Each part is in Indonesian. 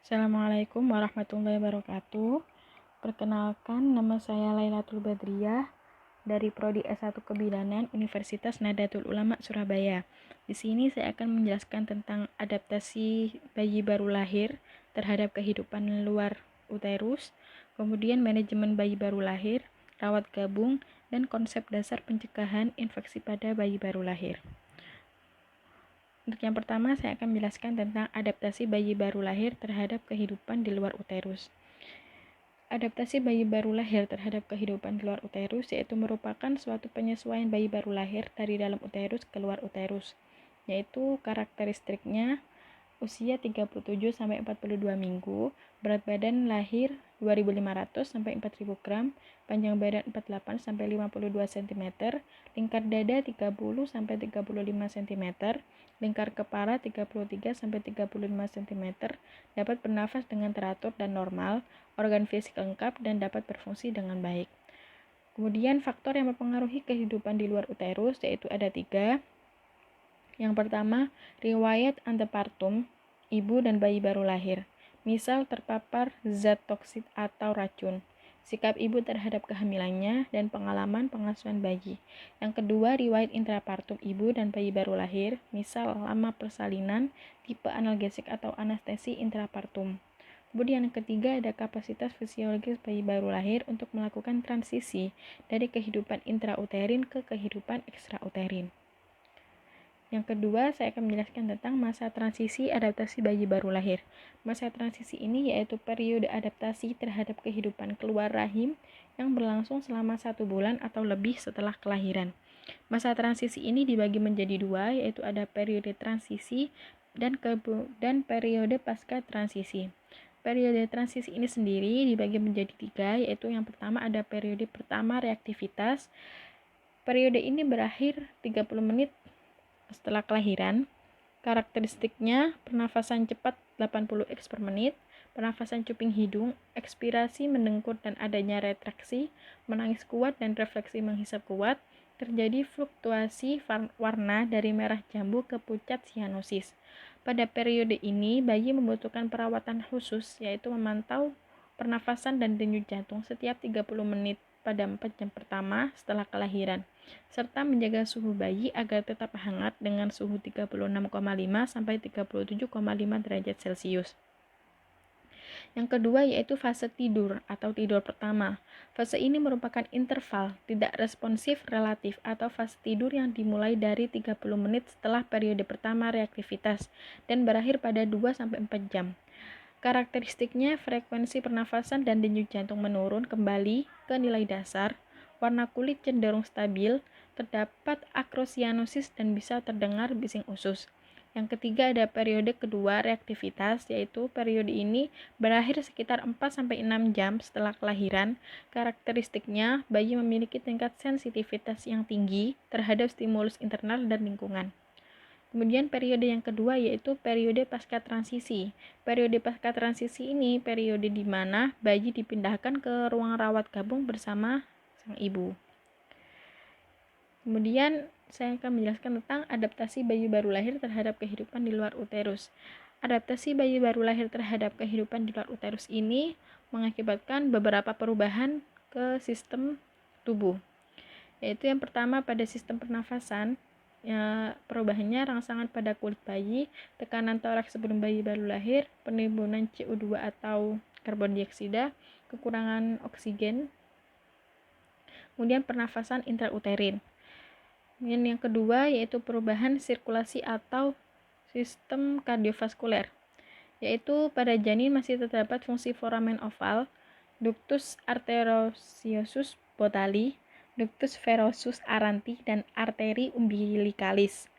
Assalamualaikum warahmatullahi wabarakatuh. Perkenalkan, nama saya Lailatul Badriyah dari Prodi S1 Kebidanan Universitas Nahdlatul Ulama Surabaya. Di sini saya akan menjelaskan tentang adaptasi bayi baru lahir terhadap kehidupan luar uterus, kemudian manajemen bayi baru lahir, rawat gabung, dan konsep dasar pencegahan infeksi pada bayi baru lahir. Untuk yang pertama, saya akan menjelaskan tentang adaptasi bayi baru lahir terhadap kehidupan di luar uterus. Adaptasi bayi baru lahir terhadap kehidupan di luar uterus yaitu merupakan suatu penyesuaian bayi baru lahir dari dalam uterus ke luar uterus, yaitu karakteristiknya usia 37 sampai 42 minggu, berat badan lahir 2.500 sampai 4.000 gram, panjang badan 48 sampai 52 cm, lingkar dada 30 sampai 35 cm, lingkar kepala 33 sampai 35 cm, dapat bernafas dengan teratur dan normal, organ fisik lengkap dan dapat berfungsi dengan baik. Kemudian faktor yang mempengaruhi kehidupan di luar uterus yaitu ada 3. Yang pertama, riwayat antepartum ibu dan bayi baru lahir, misal terpapar zat toksik atau racun, sikap ibu terhadap kehamilannya, dan pengalaman pengasuhan bayi. Yang kedua, riwayat intrapartum ibu dan bayi baru lahir, misal lama persalinan, tipe analgesik atau anestesi intrapartum. Kemudian yang ketiga ada kapasitas fisiologis bayi baru lahir untuk melakukan transisi dari kehidupan intrauterin ke kehidupan ekstrauterin. Yang kedua, saya akan menjelaskan tentang masa transisi adaptasi bayi baru lahir. Masa transisi ini yaitu periode adaptasi terhadap kehidupan keluar rahim yang berlangsung selama 1 bulan atau lebih setelah kelahiran. Masa transisi ini dibagi menjadi 2, yaitu ada periode transisi dan periode pasca transisi. Periode transisi ini sendiri dibagi menjadi 3, yaitu yang pertama ada periode pertama reaktivitas. Periode ini berakhir 30 menit setelah kelahiran. Karakteristiknya pernafasan cepat 80 X per menit, pernafasan cuping hidung, ekspirasi mendengkur dan adanya retraksi, menangis kuat dan refleksi menghisap kuat, terjadi fluktuasi warna dari merah jambu ke pucat sianosis. Pada periode ini, bayi membutuhkan perawatan khusus, yaitu memantau pernafasan dan denyut jantung setiap 30 menit pada 4 jam pertama setelah kelahiran, serta menjaga suhu bayi agar tetap hangat dengan suhu 36,5 sampai 37,5 derajat Celcius. Yang kedua yaitu fase tidur atau tidur pertama. Fase ini merupakan interval tidak responsif relatif atau fase tidur yang dimulai dari 30 menit setelah periode pertama reaktivitas dan berakhir pada 2-4 jam. Karakteristiknya frekuensi pernafasan dan denyut jantung menurun kembali ke nilai dasar, warna kulit cenderung stabil, terdapat akrosianosis dan bisa terdengar bising usus. Yang ketiga ada periode kedua reaktivitas, yaitu periode ini berakhir sekitar 4-6 jam setelah kelahiran. Karakteristiknya bayi memiliki tingkat sensitivitas yang tinggi terhadap stimulus internal dan lingkungan. Kemudian periode yang kedua yaitu periode pasca transisi. Periode pasca transisi ini periode di mana bayi dipindahkan ke ruang rawat gabung bersama sang ibu. Kemudian saya akan menjelaskan tentang adaptasi bayi baru lahir terhadap kehidupan di luar uterus. Adaptasi bayi baru lahir terhadap kehidupan di luar uterus ini mengakibatkan beberapa perubahan ke sistem tubuh. Yaitu yang pertama pada sistem pernafasan, perubahannya rangsangan pada kulit bayi, tekanan toraks sebelum bayi baru lahir, penimbunan CO2 atau karbon dioksida, kekurangan oksigen, kemudian pernafasan intrauterin. Kemudian yang kedua yaitu perubahan sirkulasi atau sistem kardiovaskuler, yaitu pada janin masih terdapat fungsi foramen oval, ductus arteriosus botali, ductus venosus aranti, dan arteri umbilicalis.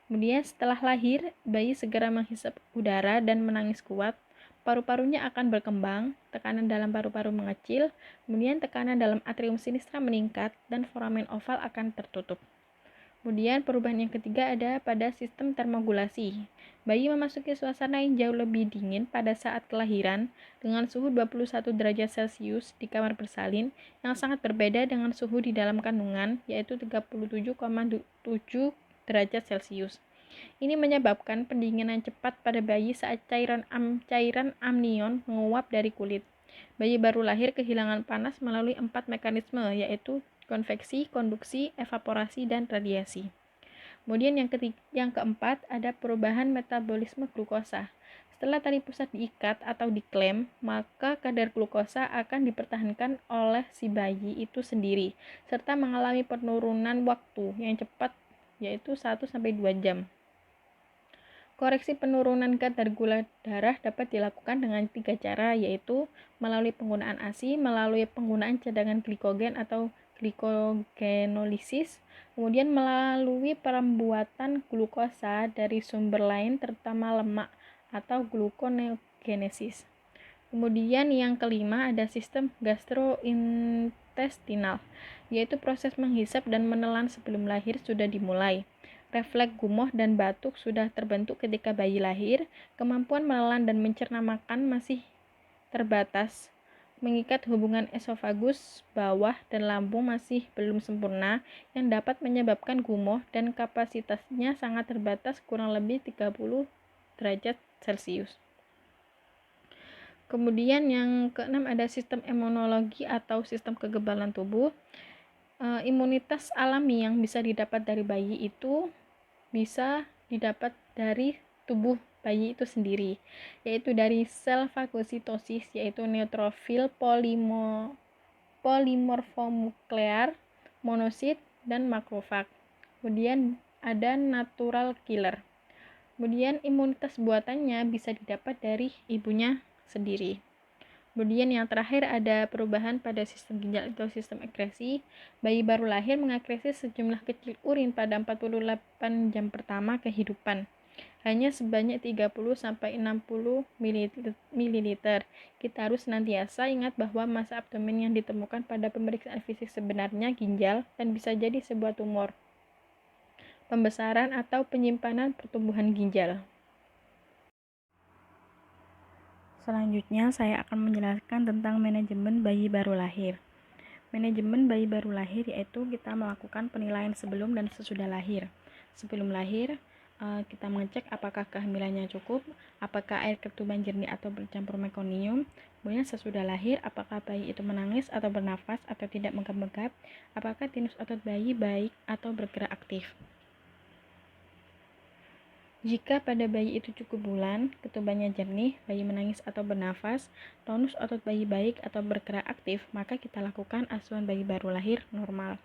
Kemudian setelah lahir, bayi segera menghisap udara dan menangis kuat. Paru-parunya akan berkembang, tekanan dalam paru-paru mengecil, kemudian tekanan dalam atrium sinistra meningkat, dan foramen oval akan tertutup. Kemudian perubahan yang ketiga ada pada sistem termogulasi. Bayi memasuki suasana yang jauh lebih dingin pada saat kelahiran dengan suhu 21 derajat Celcius di kamar bersalin yang sangat berbeda dengan suhu di dalam kandungan yaitu 37,7 derajat Celcius. Ini menyebabkan pendinginan cepat pada bayi saat cairan amnion menguap dari kulit. Bayi baru lahir kehilangan panas melalui 4 mekanisme, yaitu konveksi, konduksi, evaporasi, dan radiasi. Kemudian yang keempat, ada perubahan metabolisme glukosa. Setelah tali pusat diikat atau diklem, maka kadar glukosa akan dipertahankan oleh si bayi itu sendiri, serta mengalami penurunan waktu yang cepat, yaitu 1-2 jam. Koreksi penurunan kadar gula darah dapat dilakukan dengan 3 cara, yaitu melalui penggunaan ASI, melalui penggunaan cadangan glikogen atau glikogenolisis, kemudian melalui pembuatan glukosa dari sumber lain terutama lemak atau gluconeogenesis. Kemudian yang kelima ada sistem gastrointestinal, yaitu proses menghisap dan menelan sebelum lahir sudah dimulai. Refleks gumoh dan batuk sudah terbentuk ketika bayi lahir. Kemampuan menelan dan mencerna makan masih terbatas. Mengikat hubungan esofagus bawah dan lambung masih belum sempurna, yang dapat menyebabkan gumoh dan kapasitasnya sangat terbatas, kurang lebih 30 derajat Celcius. Kemudian yang keenam ada sistem imunologi atau sistem kekebalan tubuh. Imunitas alami yang bisa didapat dari bayi itu bisa didapat dari tubuh bayi itu sendiri, yaitu dari sel fagositosis, yaitu neutrofil, polimorfonuklear, monosit, dan makrofag. Kemudian ada natural killer. Kemudian imunitas buatannya bisa didapat dari ibunya sendiri. Kemudian yang terakhir ada perubahan pada sistem ginjal atau sistem ekskresi. Bayi baru lahir mengekskresi sejumlah kecil urin pada 48 jam pertama kehidupan. Hanya sebanyak 30-60 ml. Kita harus senantiasa ingat bahwa massa abdomen yang ditemukan pada pemeriksaan fisik sebenarnya ginjal dan bisa jadi sebuah tumor, pembesaran atau penyimpanan pertumbuhan ginjal. Selanjutnya, saya akan menjelaskan tentang manajemen bayi baru lahir. Manajemen bayi baru lahir yaitu kita melakukan penilaian sebelum dan sesudah lahir. Sebelum lahir, kita mengecek apakah kehamilannya cukup, apakah air ketuban jernih atau bercampur mekonium. Kemudian sesudah lahir, apakah bayi itu menangis atau bernafas atau tidak menggap-menggap, apakah tinus otot bayi baik atau bergerak aktif. Jika pada bayi itu cukup bulan, ketubannya jernih, bayi menangis atau bernafas, tonus otot bayi baik atau bergerak aktif, maka kita lakukan asuhan bayi baru lahir normal.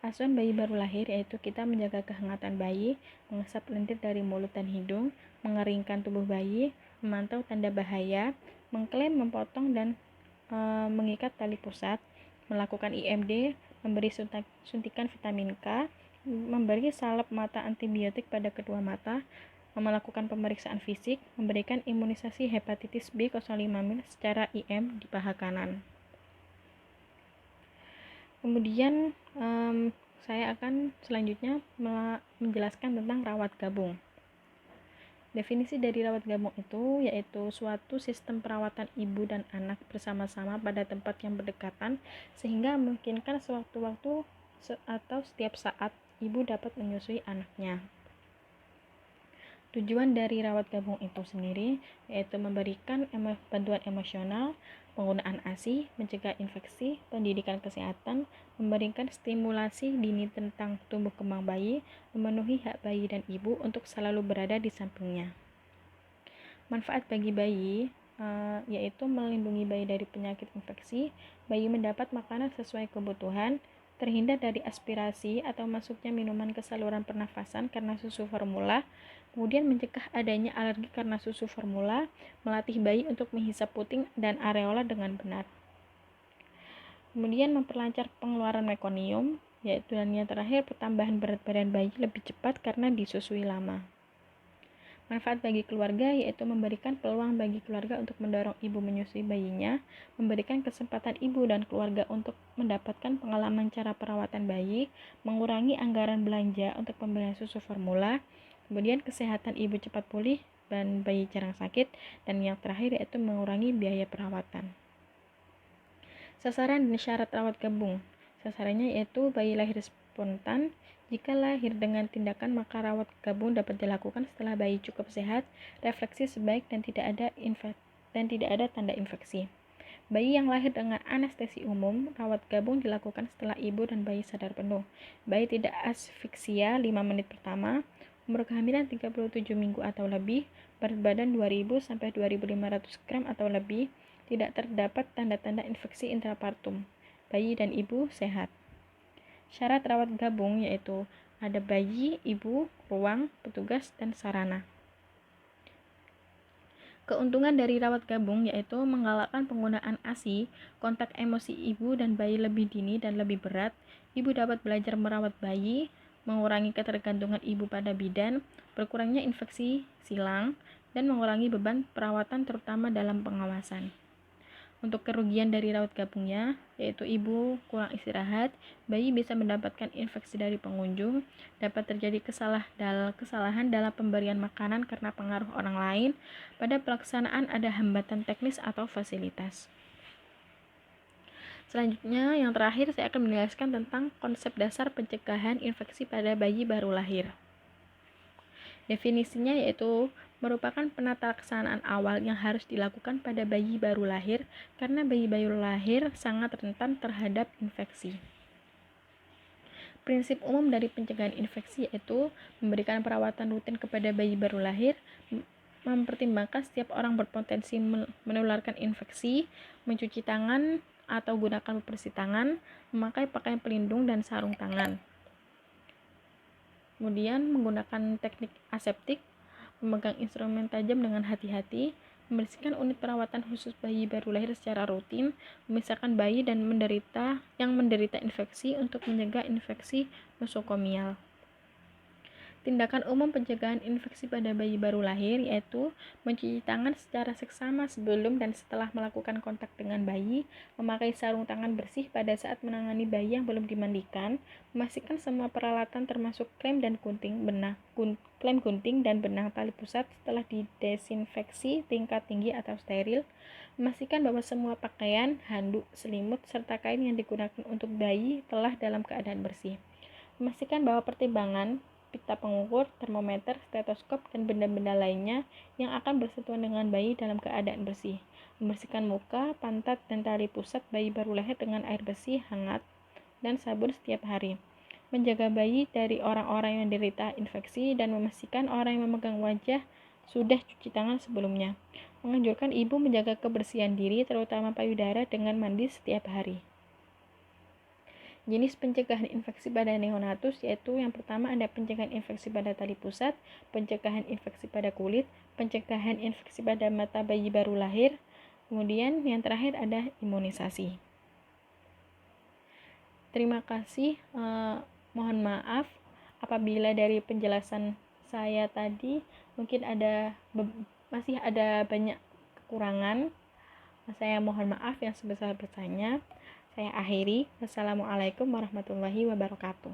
Asuhan bayi baru lahir yaitu kita menjaga kehangatan bayi, mengesap lendir dari mulut dan hidung, mengeringkan tubuh bayi, memantau tanda bahaya, mengklaim, memotong, dan mengikat tali pusat, melakukan IMD, memberi suntikan vitamin K, memberi salep mata antibiotik pada kedua mata, melakukan pemeriksaan fisik, memberikan imunisasi hepatitis B 05 mil secara IM di paha kanan. Kemudian saya akan selanjutnya menjelaskan tentang rawat gabung. Definisi dari rawat gabung itu yaitu suatu sistem perawatan ibu dan anak bersama-sama pada tempat yang berdekatan sehingga memungkinkan sewaktu-waktu atau setiap saat ibu dapat menyusui anaknya. Tujuan dari rawat gabung itu sendiri yaitu memberikan bantuan emosional, penggunaan ASI, mencegah infeksi, pendidikan kesehatan, memberikan stimulasi dini tentang tumbuh kembang bayi, memenuhi hak bayi dan ibu untuk selalu berada di sampingnya. Manfaat bagi bayi yaitu melindungi bayi dari penyakit infeksi, bayi mendapat makanan sesuai kebutuhan, terhindar dari aspirasi atau masuknya minuman ke saluran pernafasan karena susu formula, kemudian mencegah adanya alergi karena susu formula, melatih bayi untuk menghisap puting dan areola dengan benar. Kemudian memperlancar pengeluaran mekonium, yaitu dan yang terakhir pertambahan berat badan bayi lebih cepat karena disusui lama. Manfaat bagi keluarga yaitu memberikan peluang bagi keluarga untuk mendorong ibu menyusui bayinya, memberikan kesempatan ibu dan keluarga untuk mendapatkan pengalaman cara perawatan bayi, mengurangi anggaran belanja untuk pembelian susu formula, kemudian kesehatan ibu cepat pulih dan bayi jarang sakit, dan yang terakhir yaitu mengurangi biaya perawatan. Sasaran dan syarat rawat gabung. Sasarannya yaitu bayi lahir spontan. Jika lahir dengan tindakan, maka rawat gabung dapat dilakukan setelah bayi cukup sehat, refleksi sebaik, dan tidak ada tanda infeksi. Bayi yang lahir dengan anestesi umum, rawat gabung dilakukan setelah ibu dan bayi sadar penuh. Bayi tidak asfiksia 5 menit pertama, umur kehamilan 37 minggu atau lebih, berat badan 2000 sampai 2500 gram atau lebih, tidak terdapat tanda-tanda infeksi intrapartum. Bayi dan ibu sehat. Syarat rawat gabung yaitu ada bayi, ibu, ruang, petugas, dan sarana. Keuntungan dari rawat gabung yaitu menggalakkan penggunaan ASI, kontak emosi ibu dan bayi lebih dini dan lebih berat. Ibu dapat belajar merawat bayi, mengurangi ketergantungan ibu pada bidan, berkurangnya infeksi silang, dan mengurangi beban perawatan terutama dalam pengawasan. Untuk kerugian dari rawat gabungnya, yaitu ibu kurang istirahat, bayi bisa mendapatkan infeksi dari pengunjung, dapat terjadi kesalahan dalam pemberian makanan karena pengaruh orang lain, pada pelaksanaan ada hambatan teknis atau fasilitas. Selanjutnya, yang terakhir saya akan menjelaskan tentang konsep dasar pencegahan infeksi pada bayi baru lahir. Definisinya yaitu merupakan penataksanaan awal yang harus dilakukan pada bayi baru lahir karena bayi baru lahir sangat rentan terhadap infeksi. Prinsip umum dari pencegahan infeksi yaitu memberikan perawatan rutin kepada bayi baru lahir, mempertimbangkan setiap orang berpotensi menularkan infeksi, mencuci tangan atau gunakan bersih tangan, memakai pakaian pelindung dan sarung tangan. Kemudian menggunakan teknik aseptik, memegang instrumen tajam dengan hati-hati, membersihkan unit perawatan khusus bayi baru lahir secara rutin, memisahkan bayi dan yang menderita infeksi untuk mencegah infeksi nosokomial. Tindakan umum pencegahan infeksi pada bayi baru lahir yaitu mencuci tangan secara seksama sebelum dan setelah melakukan kontak dengan bayi, memakai sarung tangan bersih pada saat menangani bayi yang belum dimandikan, memastikan semua peralatan termasuk klem gunting dan benang tali pusat telah didesinfeksi tingkat tinggi atau steril, memastikan bahwa semua pakaian, handuk, selimut, serta kain yang digunakan untuk bayi telah dalam keadaan bersih. Memastikan bahwa pertimbangan, pita pengukur, termometer, stetoskop, dan benda-benda lainnya yang akan bersentuhan dengan bayi dalam keadaan bersih. Membersihkan muka, pantat, dan tali pusat bayi baru lahir dengan air bersih, hangat, dan sabun setiap hari. Menjaga bayi dari orang-orang yang menderita infeksi dan memastikan orang yang memegang wajah sudah cuci tangan sebelumnya. Menganjurkan ibu menjaga kebersihan diri, terutama payudara, dengan mandi setiap hari. Jenis pencegahan infeksi pada neonatus yaitu yang pertama ada pencegahan infeksi pada tali pusat, pencegahan infeksi pada kulit, pencegahan infeksi pada mata bayi baru lahir, kemudian yang terakhir ada imunisasi. Terima kasih, mohon maaf apabila dari penjelasan saya tadi mungkin masih ada banyak kekurangan. Saya mohon maaf yang sebesar-besarnya. Saya akhiri. Wassalamualaikum warahmatullahi wabarakatuh.